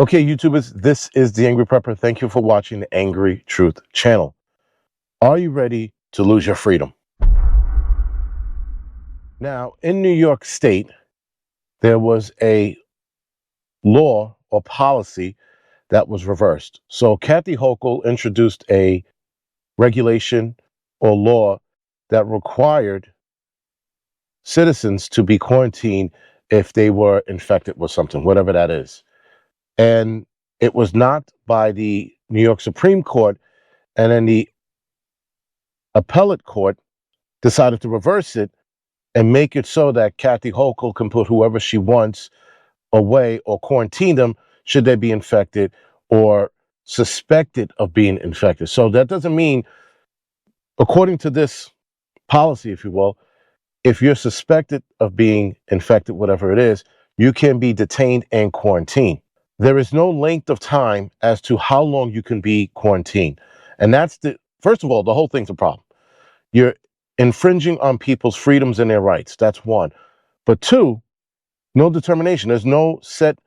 Okay, YouTubers, this is the Angry Prepper. Thank you for watching the Angry Truth channel. Are you ready to lose your freedom? Now, in New York State, there was a law or policy that was reversed. So Kathy Hochul introduced a regulation or law that required citizens to be quarantined if they were infected with something, whatever that is. And it was not by the New York Supreme Court, and then the appellate court decided to reverse it and make it so that Kathy Hochul can put whoever she wants away or quarantine them should they be infected or suspected of being infected. So that doesn't mean, according to this policy, if you will, if you're suspected of being infected, whatever it is, you can be detained and quarantined. There is no length of time as to how long you can be quarantined. And that's first of all, the whole thing's a problem. You're infringing on people's freedoms and their rights. That's one. But two, no determination. There's no set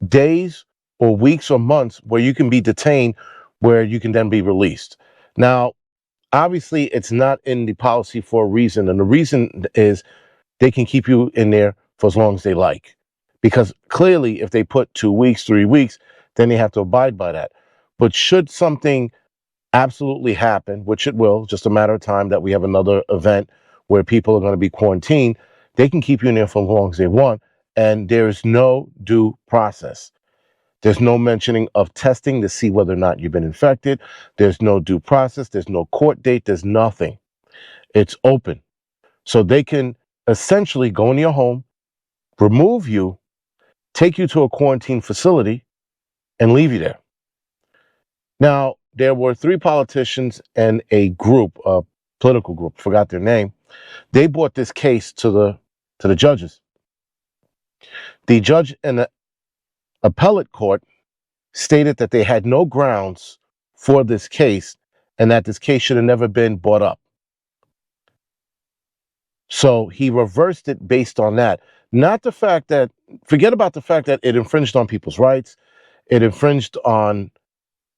days or weeks or months where you can be detained, where you can then be released. Now, obviously, it's not in the policy for a reason. And the reason is they can keep you in there for as long as they like. Because clearly, if they put 2 weeks, 3 weeks, then they have to abide by that. But should something absolutely happen, which it will, just a matter of time that we have another event where people are going to be quarantined, they can keep you in there for as long as they want. And there is no due process. There's no mentioning of testing to see whether or not you've been infected. There's no due process. There's no court date. There's nothing. It's open. So they can essentially go in your home, remove you, take you to a quarantine facility, and leave you there. Now, there were 3 politicians and a group, a political group, forgot their name. They brought this case to the judges. The judge in the appellate court stated that they had no grounds for this case and that this case should have never been brought up. So he reversed it based on that. Not the fact that, forget about the fact that it infringed on people's rights. It infringed on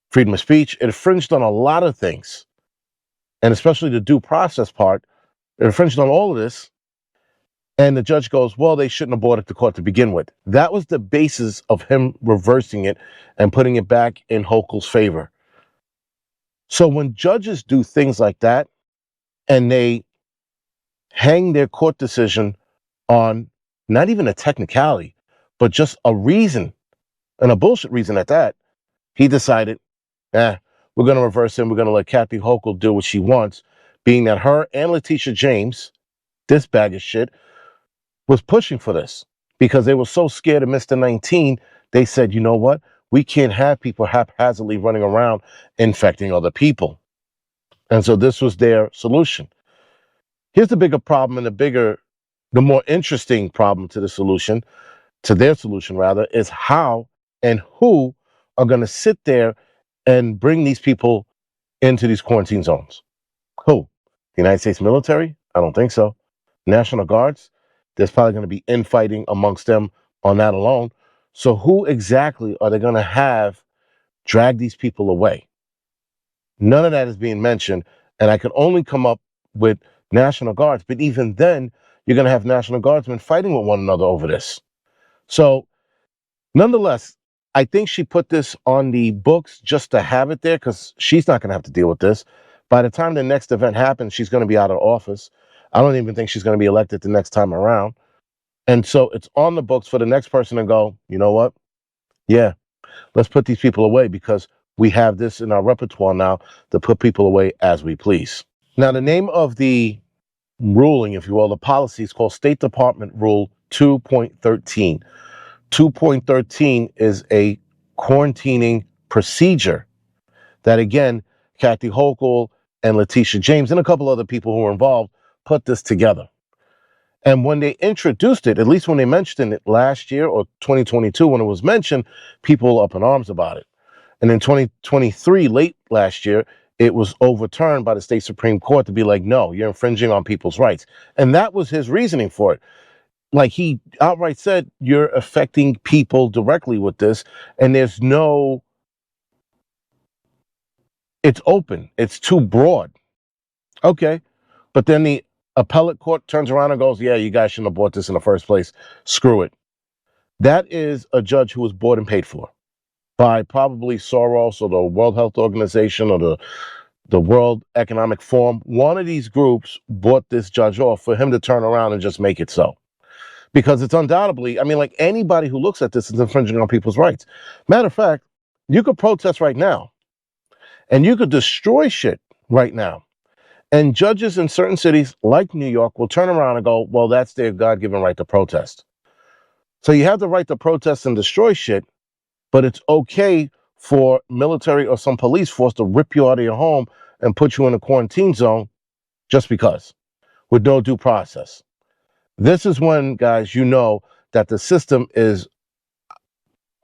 freedom of speech. It infringed on a lot of things. And especially the due process part, it infringed on all of this. And the judge goes, well, they shouldn't have brought it to court to begin with. That was the basis of him reversing it and putting it back in Hochul's favor. So when judges do things like that and they hang their court decision on not even a technicality, but just a reason, and a bullshit reason at that, he decided, we're going to reverse him. We're going to let Kathy Hochul do what she wants, being that her and Letitia James, this bag of shit, was pushing for this because they were so scared of Mr. 19. They said, you know what? We can't have people haphazardly running around infecting other people. And so this was their solution. Here's the bigger problem, and the more interesting problem to their solution rather, is how and who are going to sit there and bring these people into these quarantine zones. Who? The United States military? I don't think so. National Guards? There's probably going to be infighting amongst them on that alone. So who exactly are they going to have drag these people away? None of that is being mentioned, and I can only come up with National Guards, but even then, you're going to have National Guardsmen fighting with one another over this. So, nonetheless, I think she put this on the books just to have it there because she's not going to have to deal with this. By the time the next event happens, she's going to be out of office. I don't even think she's going to be elected the next time around. And so it's on the books for the next person to go, you know what? Yeah, let's put these people away because we have this in our repertoire now to put people away as we please. Now, the name of the ruling, if you will, the policy is called State Department Rule 2.13. 2.13 is a quarantining procedure that, again, Kathy Hochul and Letitia James and a couple other people who were involved put this together. And when they introduced it, at least when they mentioned it last year or 2022, when it was mentioned, people were up in arms about it. And in 2023, late last year, it was overturned by the state Supreme Court to be like, no, you're infringing on people's rights. And that was his reasoning for it. like he outright said, you're affecting people directly with this, and there's no, it's open, it's too broad. Okay. But then the appellate court turns around and goes, yeah, you guys shouldn't have bought this in the first place. Screw it. That is a judge who was bought and paid for by probably Soros or the World Health Organization or the World Economic Forum. One of these groups bought this judge off for him to turn around and just make it so. Because it's undoubtedly, I mean, like anybody who looks at this is infringing on people's rights. Matter of fact, you could protest right now and you could destroy shit right now. And judges in certain cities like New York will turn around and go, well, that's their God-given right to protest. So you have the right to protest and destroy shit, but it's okay for military or some police force to rip you out of your home and put you in a quarantine zone just because, with no due process. This is when, guys, you know that the system is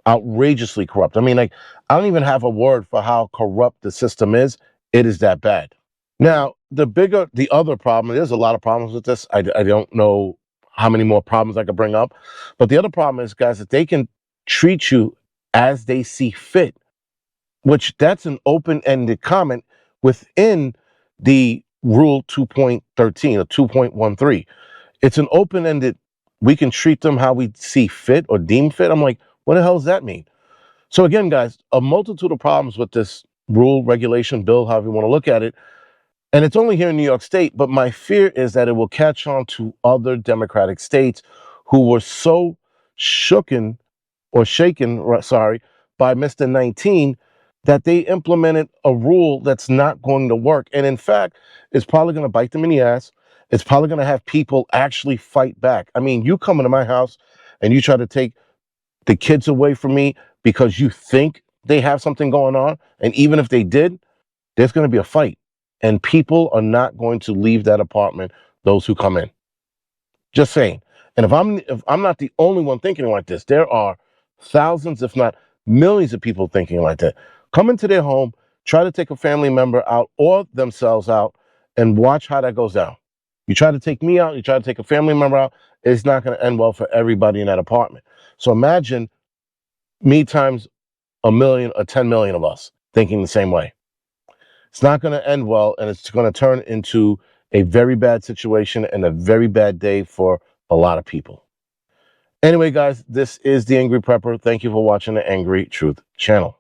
outrageously corrupt. I mean, like, I don't even have a word for how corrupt the system is. It is that bad. Now, the other problem, there's a lot of problems with this. I don't know how many more problems I could bring up. But the other problem is, guys, that they can treat you as they see fit, which that's an open-ended comment within the Rule 2.13 or 2.13. It's an open-ended, we can treat them how we see fit or deem fit. I'm like, what the hell does that mean? So again, guys, a multitude of problems with this rule, regulation, bill, however you want to look at it. And it's only here in New York State, but my fear is that it will catch on to other Democratic states who were so shaken, by Mr. 19 that they implemented a rule that's not going to work. And in fact, it's probably going to bite them in the ass. It's probably going to have people actually fight back. I mean, you come into my house and you try to take the kids away from me because you think they have something going on. And even if they did, there's going to be a fight. And people are not going to leave that apartment, those who come in. Just saying. And if I'm not the only one thinking like this, there are thousands, if not millions of people thinking like that. Come into their home, try to take a family member out or themselves out, and watch how that goes down. You try to take me out, you try to take a family member out, it's not going to end well for everybody in that apartment. So imagine me times a million or 10 million of us thinking the same way. It's not going to end well, and it's going to turn into a very bad situation and a very bad day for a lot of people. Anyway, guys, this is The Angry Prepper. Thank you for watching the Angry Truth channel.